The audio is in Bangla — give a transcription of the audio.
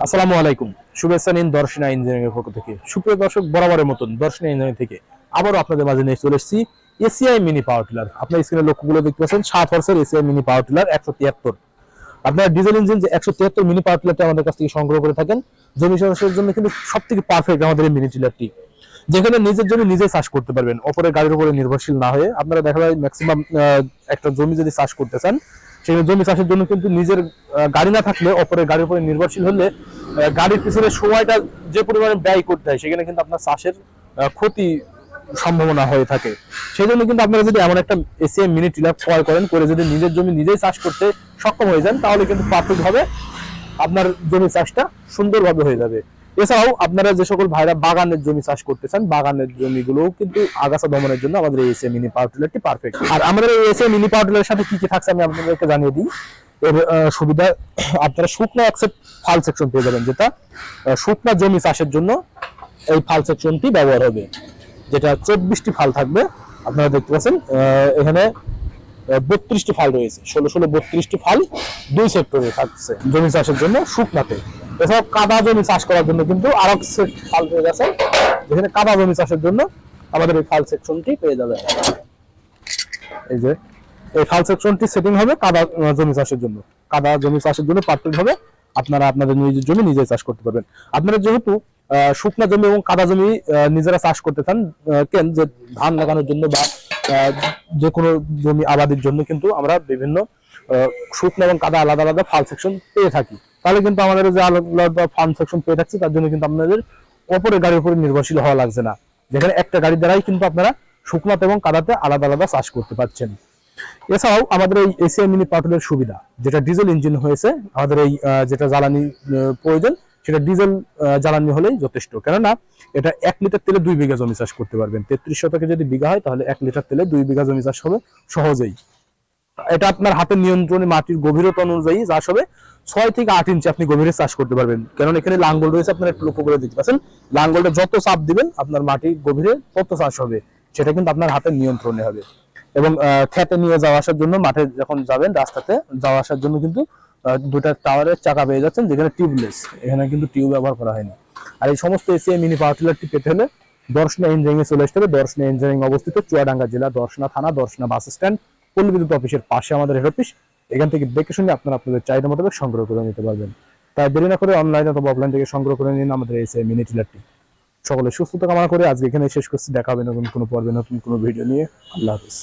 আসসালামু আলাইকুম। শুভেচ্ছা নিন দর্শনা ইঞ্জিনিয়ারিং এর পক্ষ থেকে। সুপ্রিয় দর্শক, বরাবরের মতন দর্শনা ইঞ্জিনিয়ারিং থেকে আবারও আপনাদের মাঝে নিয়ে চলে এসেছি এসিআই মিনি পাওয়ার টিলার। আপনার স্ক্রিনে লক্ষ্যগুলো দেখতে পাচ্ছেন 7 হর্সের এসিআই মিনি পাওয়ার টিলার 173। আপনার ডিজেল ইঞ্জিন যে 173 মিনি পাওয়ার টিলারটা আমাদের কাছ থেকে সংগ্রহ করে থাকেন জমি চাষের জন্য কিন্তু সবথেকে পারফেক্ট আমাদের এই মিনি টিলারটি, যেখানে নিজের জমি নিজে চাষ করতে পারবেন, অপরের গাড়ির উপরে নির্ভরশীল না হয়ে। আপনারা দেখা যায় ম্যাক্সিমাম একটা জমি যদি চাষ করতে চান, সেই জমি চাষের জন্য কিন্তু নিজের গাড়ি না থাকলে অপরের গাড়ির উপরে নির্ভরশীল হলে গাড়ির পিছনে সময়টা যে পরিমাণে ব্যয় করতে হয়, সেখানে কিন্তু আপনার চাষের ক্ষতি সম্ভাবনা হয়ে থাকে। সেই জন্য কিন্তু আপনারা যদি এমন একটা এসিআই মিনি টিলার ক্রয় করেন, করে যদি নিজের জমি নিজেই চাষ করতে সক্ষম হয়ে যান, তাহলে কিন্তু পারফেক্ট হবে, আপনার জমি চাষটা সুন্দরভাবে হয়ে যাবে। এছাড়াও আপনারা যে সকল ভাইরা বাগানের জমি চাষ করতে চান, বাগানের জমিগুলোও কিন্তু আগাছা দমনের জন্য আমাদের এই এসিআই মিনি পাওয়ার টিলারটি পারফেক্ট। আর আমাদের এই এসিআই মিনি পাওয়ার টিলারের সাথে কি কি থাকছে আমি আপনাদেরকে জানিয়ে দিই। এর সুবিধা, আপনারা শুকনো অ্যাকসেপ্ট ফাল সেকশন পেয়ে যাবেন, যেটা শুকনা জমি চাষের জন্য এই ফাল সেকশনটি ব্যবহার হবে, যেটা 24টি ফাল থাকবে। আপনারা দেখতে পাচ্ছেন এখানে 32টি ফাল রয়েছে, 16 32টি ফাল 2 সেক্টরে থাকছে জমি চাষের জন্য শুকনাতে। এছাড়াও কাদা জমি চাষ করার জন্য কিন্তু আরো সেট ফাল পেয়ে গেছে, যেখানে কাদা জমি চাষের জন্য আমাদের এই ফাল সেকশনটি পেয়ে যাবে। এই যে এই ফাল সেকশনটি সেটিং হবে কাদা জমি চাষের জন্য, কাদা জমি চাষের জন্য পারফেক্ট হবে। আপনারা আপনাদের নিজের জমি নিজে চাষ করতে পারবেন। আপনারা যেহেতু শুকনা জমি এবং কাদা জমি নিজেরা চাষ করতে চান, কেন যে ধান লাগানোর জন্য বা যে কোনো জমি আবাদের জন্য কিন্তু আমরা বিভিন্ন শুকনো এবং কাদা আলাদা আলাদা ফাল সেকশন পেয়ে থাকি। তাহলে কিন্তু আমাদের যে আলাদা ফাল সেকশন পেয়ে থাকছে, তার জন্য কিন্তু আপনাদের অপরের গাড়ির উপরে নির্ভরশীল হওয়া লাগছে না, যেখানে একটা গাড়ির দ্বারাই কিন্তু আপনারা শুকনাতে এবং কাদাতে আলাদা আলাদা চাষ করতে পারছেন। এছাড়াও আমাদের এই এসিআই মিনি পাওয়ার টিলারের সুবিধা, যেটা ডিজেল ইঞ্জিন হয়েছে, আমাদের এই যেটা জ্বালানি প্রয়োজন সেটা ডিজেল জ্বালানি হলেই যথেষ্ট। কেননা এটা 1 লিটার তেলে 2 বিঘা জমি চাষ করতে পারবেন। 33 শতকে যদি বিঘা হয়, তাহলে 1 লিটার তেলে 2 বিঘা জমি চাষ হবে সহজেই। এটা আপনার হাতের নিয়ন্ত্রণে মাটির গভীরতা অনুযায়ী চাষ হবে। 6 থেকে 8 ইঞ্চি আপনি গভীরে চাষ করতে পারবেন, কারণ এখানে লাঙ্গল রয়েছে। আপনারা একটু লক্ষ্য করে দেখতে পাচ্ছেন, লাঙ্গলটা যত চাপ দিবেন আপনার মাটির গভীরে তত চাষ হবে। সেটা কিন্তু আপনার হাতের নিয়ন্ত্রণে হবে। এবং খেতে নিয়ে যাওয়া আসার জন্য, মাঠে যখন যাবেন রাস্তাতে যাওয়া আসার জন্য কিন্তু দুটা টাওয়ারের চাকা পেয়ে যাচ্ছেন, যেখানে টিউবলেস, এখানে কিন্তু টিউব ব্যবহার করা হয়নি। আর এই সমস্ত এসিআই মিনি পাওয়ার টিলারটি পেতে হলে দর্শনা ইঞ্জিনিয়ারিং এ চলে আসতে হবে। দর্শনা ইঞ্জিনিয়ারিং অবস্থিত চুয়াডাঙ্গা জেলা, দর্শনা থানা, দর্শনা বাস স্ট্যান্ড, পল্লী বিদ্যুৎ অফিসের পাশে আমাদের হেড অফিস। এখান থেকে দেখে শুনে আপনারা আপনাদের চাহিদা মোতাবেক সংগ্রহ করে নিতে পারবেন। তাই দেরি না করে অনলাইন অথবা অফলাইন থেকে সংগ্রহ করে নিন আমাদের এসিআই মিনি টিলারটি। সকলে সুস্থতা কামনা করে আজকে এখানে শেষ করছি। দেখা হবে নতুন কোনো পর্বে নতুন কোনো ভিডিও নিয়ে। আল্লাহ হাফেজ।